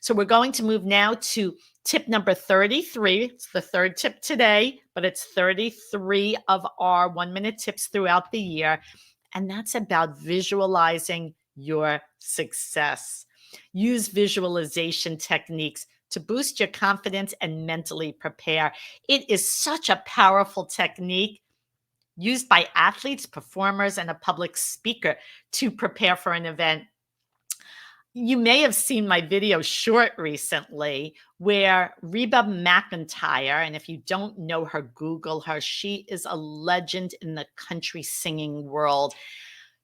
So we're going to move now to tip number 33. It's the third tip today, but it's 33 of our 1-minute tips throughout the year. And that's about visualizing your success. Use visualization techniques to boost your confidence and mentally prepare. It is such a powerful technique used by athletes, performers, and a public speaker to prepare for an event. You may have seen my video short recently where Reba McEntire, and if you don't know her, Google her. She is a legend in the country singing world.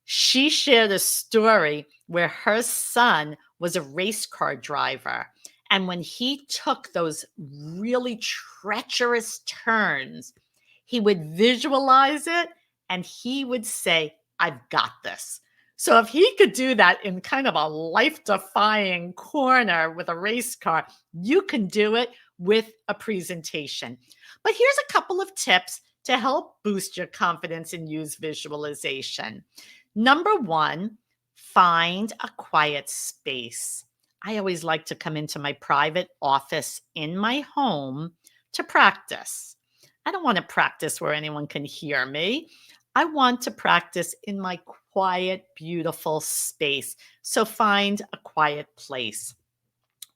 She shared a story where her son was a race car driver. And when he took those really treacherous turns, he would visualize it and he would say, I've got this. So if he could do that in kind of a life-defying corner with a race car, you can do it with a presentation. But here's a couple of tips to help boost your confidence and use visualization. Number one, find a quiet space. I always like to come into my private office in my home to practice. I don't want to practice where anyone can hear me. I want to practice in my quiet, beautiful space. So find a quiet place.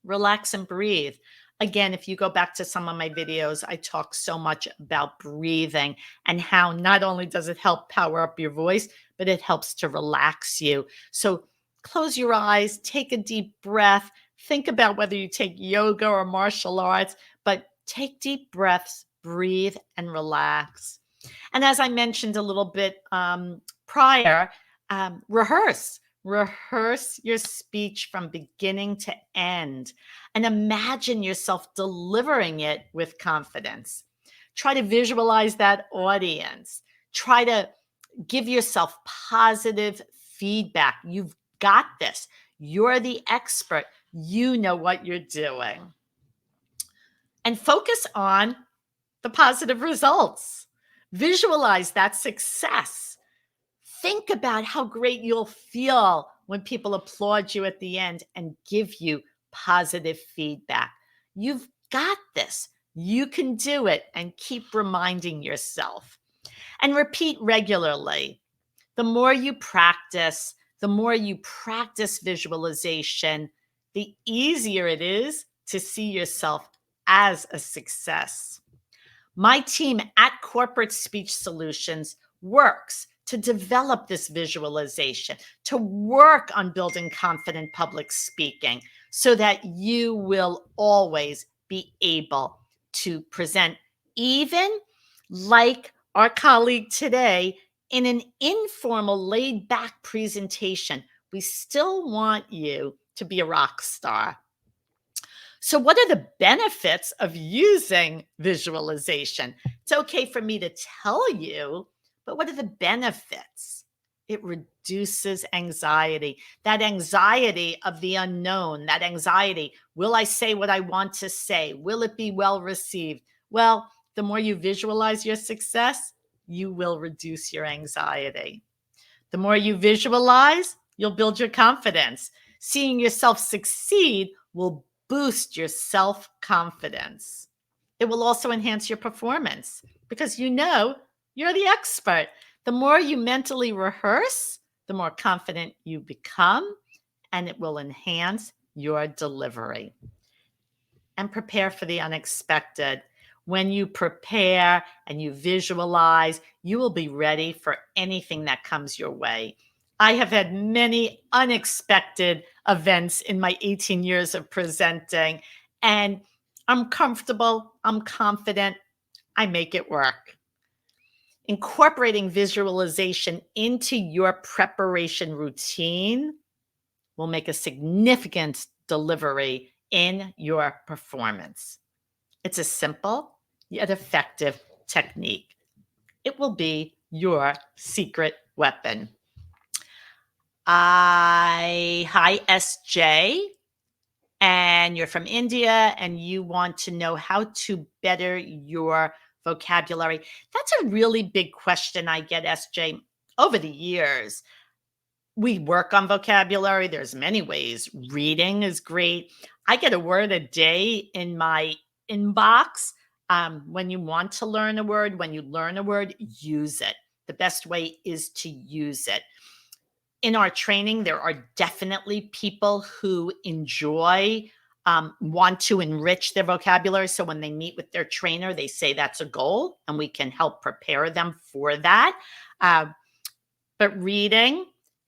Relax and breathe. Again, if you go back to some of my videos, I talk so much about breathing and how not only does it help power up your voice, but it helps to relax you. So close your eyes, take a deep breath. Think about whether you take yoga or martial arts, but take deep breaths, breathe, and relax. And as I mentioned a little bit prior, rehearse. Rehearse your speech from beginning to end and imagine yourself delivering it with confidence. Try to visualize that audience. Try to give yourself positive feedback. You've got this. You're the expert. You know what you're doing. And focus on the positive results. Visualize that success. Think about how great you'll feel when people applaud you at the end and give you positive feedback. You've got this. You can do it, and keep reminding yourself. And repeat regularly. The more you practice visualization, the easier it is to see yourself as a success. My team at Corporate Speech Solutions works to develop this visualization, to work on building confident public speaking so that you will always be able to present, even like our colleague today, in an informal, laid-back presentation. We still want you to be a rock star. So what are the benefits of using visualization? It's okay for me to tell you, but what are the benefits? It reduces anxiety, that anxiety of the unknown, that anxiety. Will I say what I want to say? Will it be well received? Well, the more you visualize your success, you will reduce your anxiety. The more you visualize, you'll build your confidence. Seeing yourself succeed will boost your self-confidence. It will also enhance your performance because you know you're the expert. The more you mentally rehearse, the more confident you become, and it will enhance your delivery. And prepare for the unexpected. When you prepare and you visualize, you will be ready for anything that comes your way. I have had many unexpected events in my 18 years of presenting, and I'm comfortable, I'm confident, I make it work. Incorporating visualization into your preparation routine will make a significant delivery in your performance. It's a simple yet effective technique. It will be your secret weapon. Hi, SJ, and you're from India and you want to know how to better your vocabulary. That's a really big question I get, SJ, over the years. We work on vocabulary. There's many ways. Reading is great. I get a word a day in my inbox. When you want to learn a word, when you learn a word, use it. The best way is to use it. In our training, there are definitely people who enjoy, want to enrich their vocabulary. So when they meet with their trainer, they say that's a goal, and we can help prepare them for that. Uh, but reading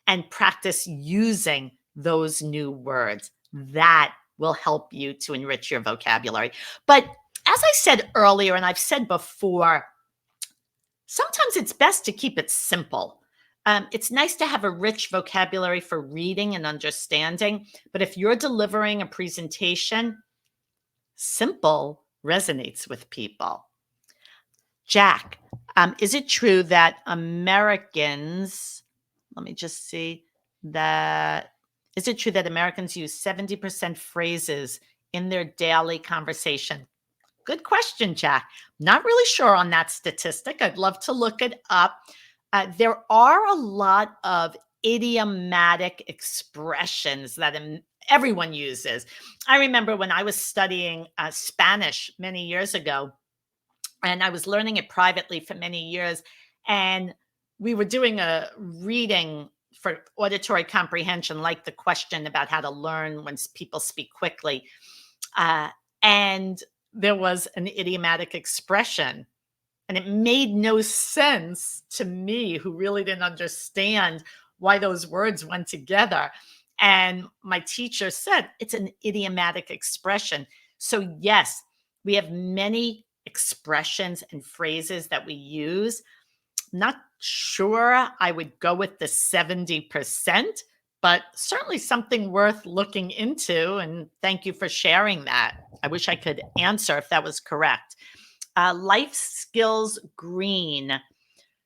and practice using those new words, that will help you to enrich your vocabulary. But as I said earlier, and I've said before, sometimes it's best to keep it simple. It's nice to have a rich vocabulary for reading and understanding, but if you're delivering a presentation, simple resonates with people. Jack, is it true that Americans, let me just see that, is it true that Americans use 70% phrases in their daily conversation? Good question, Jack. Not really sure on that statistic. I'd love to look it up. There are a lot of idiomatic expressions that everyone uses. I remember when I was studying Spanish many years ago, and I was learning it privately for many years. And we were doing a reading for auditory comprehension, like the question about how to learn when people speak quickly. Uh, and there was an idiomatic expression, and it made no sense to me, who really didn't understand why those words went together. And my teacher said, it's an idiomatic expression. So, yes, we have many expressions and phrases that we use. Not sure I would go with the 70%, but certainly something worth looking into. And thank you for sharing that. I wish I could answer if that was correct. Life skills green.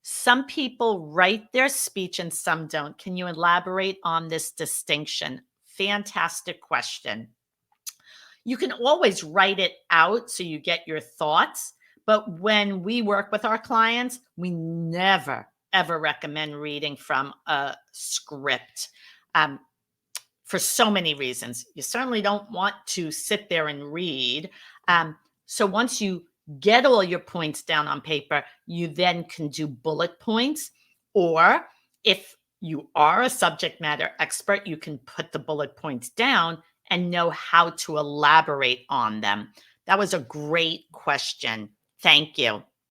Some people write their speech and some don't. Can you elaborate on this distinction? Fantastic question. You can always write it out so you get your thoughts. But when we work with our clients, we never, ever recommend reading from a script. For so many reasons. You certainly don't want to sit there and read. So once you get all your points down on paper, you then can do bullet points. Or if you are a subject matter expert, you can put the bullet points down and know how to elaborate on them. That was a great question. Thank you.